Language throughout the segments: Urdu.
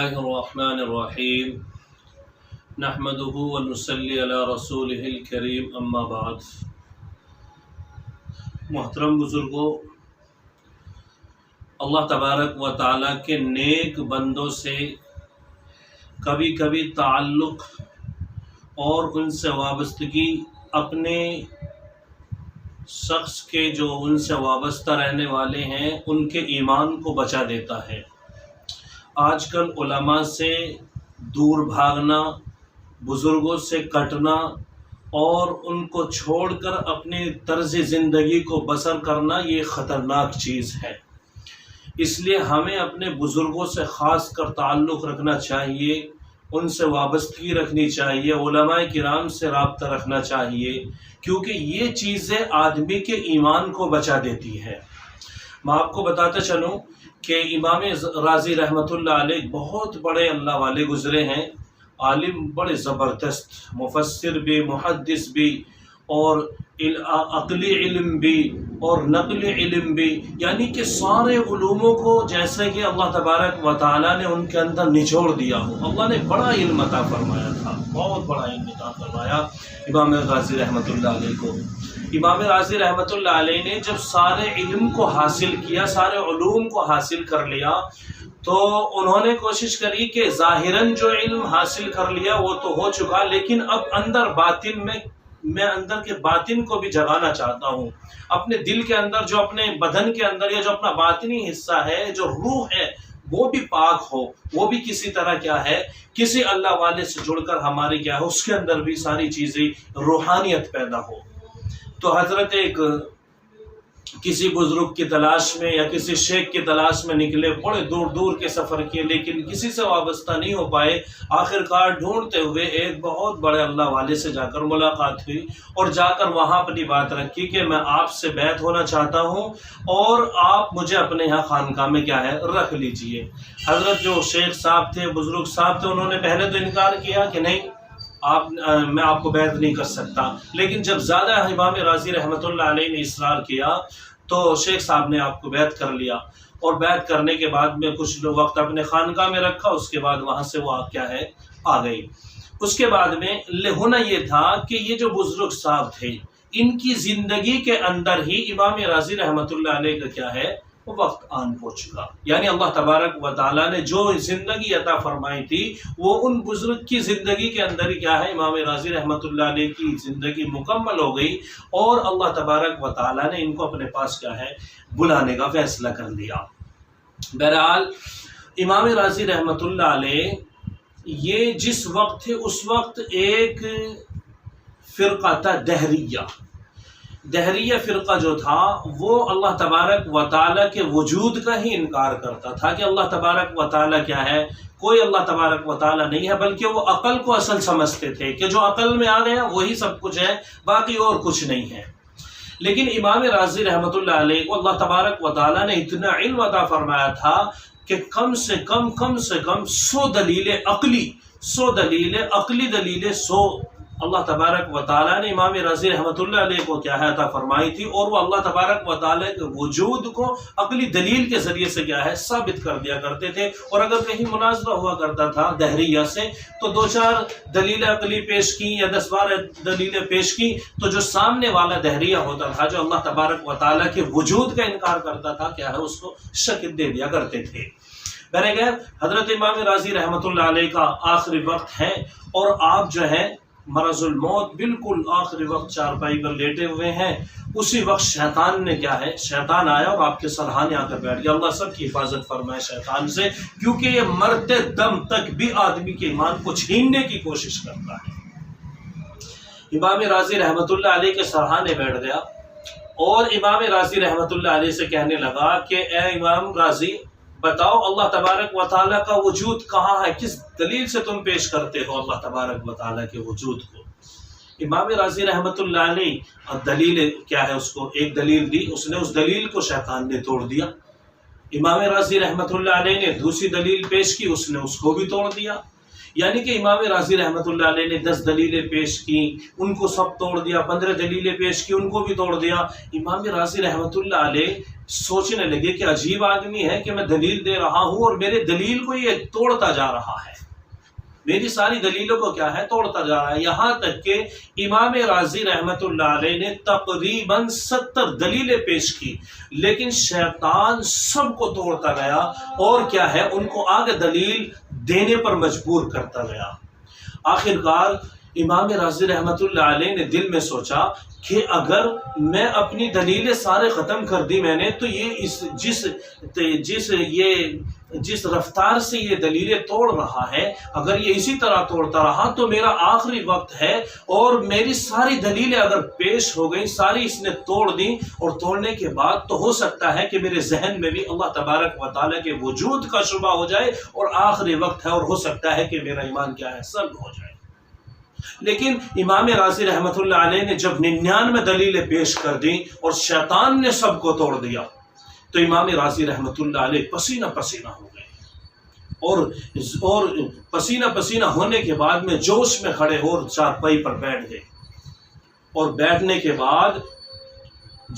اللہ الرحمن الرحیم نحمده ونصلی علی رسولہ الکریم اما بعد۔ محترم بزرگوں، اللہ تبارک و تعالیٰ کے نیک بندوں سے کبھی کبھی تعلق اور ان سے وابستگی اپنے شخص کے جو ان سے وابستہ رہنے والے ہیں ان کے ایمان کو بچا دیتا ہے۔ آج کل علماء سے دور بھاگنا، بزرگوں سے کٹنا اور ان کو چھوڑ کر اپنی طرز زندگی کو بسر کرنا یہ خطرناک چیز ہے۔ اس لیے ہمیں اپنے بزرگوں سے خاص کر تعلق رکھنا چاہیے، ان سے وابستگی رکھنی چاہیے، علماء کرام سے رابطہ رکھنا چاہیے، کیونکہ یہ چیزیں آدمی کے ایمان کو بچا دیتی ہے۔ میں آپ کو بتاتا چلوں کہ امام رازی رحمۃ اللہ علیہ بہت بڑے اللہ والے گزرے ہیں، عالم بڑے زبردست، مفسر بھی، محدث بھی، اور عقلی علم بھی اور نقل علم بھی، یعنی کہ سارے علوموں کو جیسے کہ اللہ تبارک و تعالیٰ نے ان کے اندر نچوڑ دیا ہو۔ اللہ نے بڑا علم عطا فرمایا تھا، بہت بڑا علم عطا فرمایا امام رازی رحمۃ اللہ علیہ کو۔ امام رازی رحمۃ اللہ علیہ نے جب سارے علم کو حاصل کیا، سارے علوم کو حاصل کر لیا، تو انہوں نے کوشش کری کہ ظاہراً جو علم حاصل کر لیا وہ تو ہو چکا، لیکن اب اندر باطن میں اندر کے باطن کو بھی جگانا چاہتا ہوں۔ اپنے دل کے اندر، جو اپنے بدن کے اندر یا جو اپنا باطنی حصہ ہے، جو روح ہے، وہ بھی پاک ہو، وہ بھی کسی طرح کیا ہے، کسی اللہ والے سے جڑ کر ہماری کیا ہے، اس کے اندر بھی ساری چیزیں روحانیت پیدا ہو۔ تو حضرت کسی بزرگ کی تلاش میں یا کسی شیخ کی تلاش میں نکلے، بڑے دور دور کے سفر کیے، لیکن کسی سے وابستہ نہیں ہو پائے۔ آخر کار ڈھونڈتے ہوئے ایک بہت بڑے اللہ والے سے جا کر ملاقات ہوئی، اور جا کر وہاں اپنی بات رکھی کہ میں آپ سے بیعت ہونا چاہتا ہوں اور آپ مجھے اپنے یہاں خانقاہ میں کیا ہے رکھ لیجئے۔ حضرت جو شیخ صاحب تھے، بزرگ صاحب تھے، انہوں نے پہلے تو انکار کیا کہ نہیں، میں آپ کو بیعت نہیں کر سکتا، لیکن جب زیادہ امام رازی رحمۃ اللہ علیہ نے اصرار کیا تو شیخ صاحب نے آپ کو بیعت کر لیا، اور بیعت کرنے کے بعد میں کچھ وقت اپنے خانقاہ میں رکھا، اس کے بعد وہاں سے وہ کیا ہے آ گئی۔ اس کے بعد میں ہونا یہ تھا کہ یہ جو بزرگ صاحب تھے، ان کی زندگی کے اندر ہی امام رازی رحمۃ اللہ علیہ کا کیا ہے وقت آن پہنچ چکا، یعنی اللہ تبارک و تعالیٰ نے جو زندگی عطا فرمائی تھی وہ ان بزرگ کی زندگی کے اندر ہی کیا ہے، امام رازی رحمۃ اللہ علیہ کی زندگی مکمل ہو گئی، اور اللہ تبارک و تعالیٰ نے ان کو اپنے پاس کیا ہے بلانے کا فیصلہ کر لیا۔ بہرحال امام رازی رحمۃ اللہ علیہ یہ جس وقت تھے، اس وقت ایک فرقہ تھا دہریہ فرقہ جو تھا، وہ اللہ تبارک و تعالیٰ کے وجود کا ہی انکار کرتا تھا کہ اللہ تبارک و تعالیٰ کیا ہے، کوئی اللہ تبارک و تعالیٰ نہیں ہے، بلکہ وہ عقل کو اصل سمجھتے تھے کہ جو عقل میں آ گیا وہی سب کچھ ہے، باقی اور کچھ نہیں ہے۔ لیکن امام رازی رحمۃ اللہ علیہ کو اللہ تبارک و تعالیٰ نے اتنا علم عطا فرمایا تھا کہ کم سے کم 100 دلیل عقلی دلیلیں 100 اللہ تبارک و تعالیٰ نے امام رازی رحمۃ اللہ علیہ کو کیا ہے عطا فرمائی تھی، اور وہ اللہ تبارک و تعالیٰ کے وجود کو عقلی دلیل کے ذریعے سے کیا ہے ثابت کر دیا کرتے تھے۔ اور اگر کہیں مناظرہ ہوا کرتا تھا دہریہ سے، تو 2-4 دلیل عقلی پیش کی یا 10-12 دلیلیں پیش کی، تو جو سامنے والا دہریہ ہوتا تھا، جو اللہ تبارک و تعالیٰ کے وجود کا انکار کرتا تھا، کیا ہے اس کو شکل دے دیا کرتے تھے۔ بہرحال حضرت امام رازی رحمۃ اللہ علیہ کا آخری وقت ہے، اور آپ جو ہے مرض الموت، بالکل آخری وقت چارپائی پر لیٹے ہوئے ہیں۔ اسی وقت شیطان نے کیا ہے، شیطان آیا اور آپ کے سرحانے آ کر بیٹھ گیا۔ اللہ سب کی حفاظت فرمائے شیطان سے، کیونکہ یہ مرتے دم تک بھی آدمی کے ایمان کو چھیننے کی کوشش کرتا ہے۔ امام رازی رحمۃ اللہ علیہ کے سرحانے بیٹھ گیا، اور امام رازی رحمۃ اللہ علیہ سے کہنے لگا کہ اے امام رازی، بتاؤ اللہ تبارک و تعالیٰ کا وجود کہاں ہے، کس دلیل سے تم پیش کرتے ہو اللہ تبارک و تعالیٰ کے وجود کو؟ امام رازی رحمۃ اللہ علیہ دلیل کیا ہے، اس کو ایک دلیل دی، اس نے اس دلیل کو شیطان نے توڑ دیا۔ امام رازی رحمۃ اللہ علیہ نے دوسری دلیل پیش کی، اس نے اس کو بھی توڑ دیا۔ یعنی کہ امام راضی رحمۃ اللہ علیہ نے 10 دلیلیں پیش کی، ان کو سب توڑ دیا، 15 دلیلیں پیش کی، ان کو بھی توڑ دیا۔ امام راضی رحمۃ اللہ علیہ سوچنے لگے کہ عجیب آدمی ہے کہ میں دلیل دے رہا ہوں اور میرے دلیل کو یہ توڑتا جا رہا ہے، میری ساری دلیلوں کو کیا ہے توڑتا جا رہا ہے۔ یہاں تک کہ امام راضی رحمۃ اللہ علیہ نے تقریباً 70 دلیلیں پیش کی، لیکن شیطان سب کو توڑتا گیا اور کیا ہے ان کو آگے دلیل دینے پر مجبور کرتا گیا۔ آخرکار امام راضی رحمۃ اللہ علیہ نے دل میں سوچا کہ اگر میں اپنی دلیلیں سارے ختم کر دی میں نے، تو جس رفتار سے یہ دلیلیں توڑ رہا ہے، اگر یہ اسی طرح توڑتا رہا تو میرا آخری وقت ہے اور میری ساری دلیلیں اگر پیش ہو گئی، ساری اس نے توڑ دی، اور توڑنے کے بعد تو ہو سکتا ہے کہ میرے ذہن میں بھی اللہ تبارک و تعالیٰ کے وجود کا شبہ ہو جائے، اور آخری وقت ہے اور ہو سکتا ہے کہ میرا ایمان کیا ہے سلب ہو جائے۔ لیکن امام راضی رحمۃ اللہ علیہ نے جب 99 دلیلیں پیش کر دیں اور شیطان نے سب کو توڑ دیا، تو امام راضی رحمۃ اللہ علیہ پسینہ پسینہ ہو گئے، اور پسینہ پسینہ ہونے کے بعد میں جوش میں کھڑے ہو اور چارپائی پر بیٹھ گئے، اور بیٹھنے کے بعد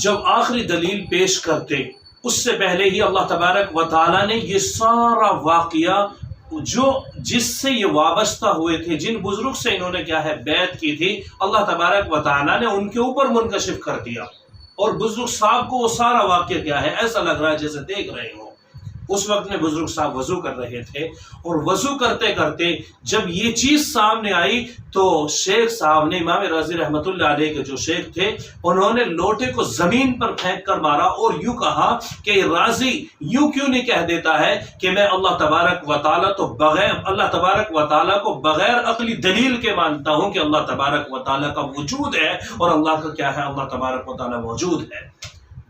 جب آخری دلیل پیش کرتے اس سے پہلے ہی اللہ تبارک و تعالیٰ نے یہ سارا واقعہ جس سے یہ وابستہ ہوئے تھے، جن بزرگ سے انہوں نے کیا ہے بیعت کی تھی، اللہ تبارک و تعالیٰ نے ان کے اوپر منکشف کر دیا، اور بزرگ صاحب کو وہ سارا واقعہ کیا ہے ایسا لگ رہا ہے جیسے دیکھ رہے ہو۔ اس وقت میں بزرگ صاحب وضو کر رہے تھے، اور وضو کرتے کرتے جب یہ چیز سامنے آئی تو شیخ صاحب نے، امام راضی رحمۃ اللہ علیہ کے جو شیخ تھے، انہوں نے لوٹے کو زمین پر پھینک کر مارا اور یوں کہا کہ راضی یوں کیوں نہیں کہہ دیتا ہے کہ میں اللہ تبارک و تعالیٰ کو بغیر عقلی دلیل کے مانتا ہوں کہ اللہ تبارک و تعالیٰ کا وجود ہے، اور اللہ کا کیا ہے اللہ تبارک و تعالیٰ موجود ہے۔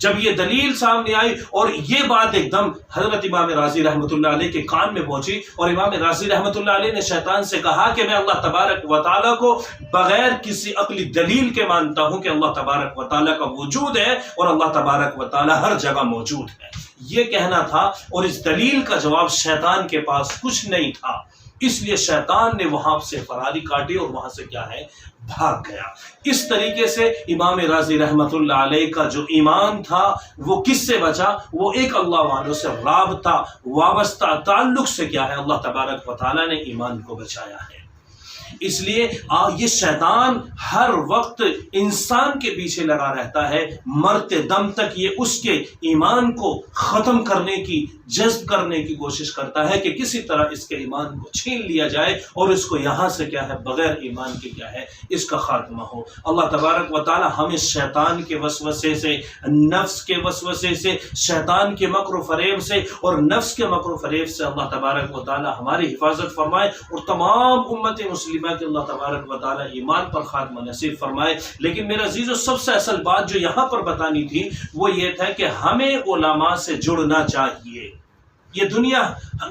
جب یہ دلیل سامنے آئی اور یہ بات ایک دم حضرت امام راضی رحمۃ اللہ علیہ کے کان میں پہنچی، اور امام راضی رحمۃ اللہ علیہ نے شیطان سے کہا کہ میں اللہ تبارک و تعالیٰ کو بغیر کسی عقلی دلیل کے مانتا ہوں کہ اللہ تبارک و تعالیٰ کا وجود ہے، اور اللہ تبارک و تعالیٰ ہر جگہ موجود ہے، یہ کہنا تھا۔ اور اس دلیل کا جواب شیطان کے پاس کچھ نہیں تھا، اس لیے شیطان نے وہاں سے فراری کاٹی اور وہاں سے کیا ہے بھاگ گیا۔ اس طریقے سے امام راضی رحمۃ اللہ علیہ کا جو ایمان تھا وہ کس سے بچا؟ وہ ایک اللہ والوں سے رابطہ وابستہ تعلق سے کیا ہے اللہ تبارک و تعالیٰ نے ایمان کو بچایا ہے۔ اس لیے یہ شیطان ہر وقت انسان کے پیچھے لگا رہتا ہے، مرتے دم تک یہ اس کے ایمان کو ختم کرنے کی، جذب کرنے کی کوشش کرتا ہے کہ کسی طرح اس کے ایمان کو چھین لیا جائے اور اس کو یہاں سے کیا ہے بغیر ایمان کے کیا ہے اس کا خاتمہ ہو۔ اللہ تبارک و تعالی ہمیں شیطان کے وسوسے سے، نفس کے وسوسے سے، شیطان کے مکر و فریب سے اور نفس کے مکر و فریب سے اللہ تبارک و تعالی ہماری حفاظت فرمائے، اور تمام امت مسلمہ کے اللہ تبارک و تعالی ایمان پر خاتمہ نصیب فرمائے۔ لیکن میرا عزیزو، سب سے اصل بات جو یہاں پر بتانی تھی وہ یہ تھا کہ ہمیں علماء سے جڑنا چاہیے۔ یہ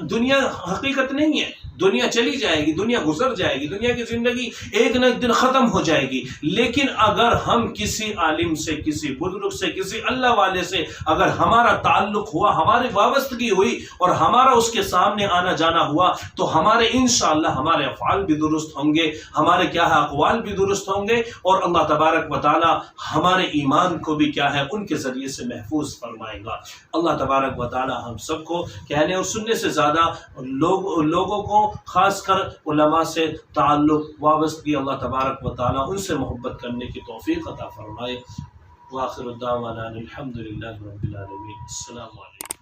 دنیا حقیقت نہیں ہے، دنیا چلی جائے گی، دنیا گزر جائے گی، دنیا کی زندگی ایک نہ ایک دن ختم ہو جائے گی، لیکن اگر ہم کسی عالم سے، کسی بزرگ سے، کسی اللہ والے سے اگر ہمارا تعلق ہوا، ہماری وابستگی ہوئی اور ہمارا اس کے سامنے آنا جانا ہوا، تو ہمارے انشاءاللہ ہمارے افعال بھی درست ہوں گے، ہمارے کیا ہے اقوال بھی درست ہوں گے، اور اللہ تبارک و تعالی ہمارے ایمان کو بھی کیا ہے ان کے ذریعے سے محفوظ فرمائے گا۔ اللہ تبارک و تعالی ہم سب کو کہنے اور سننے سے زیادہ لوگوں کو، خاص کر علماء سے تعلق، وابستگی اللہ تبارک و تعالی ان سے محبت کرنے کی توفیق عطا فرمائے۔ وآخر الدعوانا الحمدللہ رب العالمین۔ السلام علیکم۔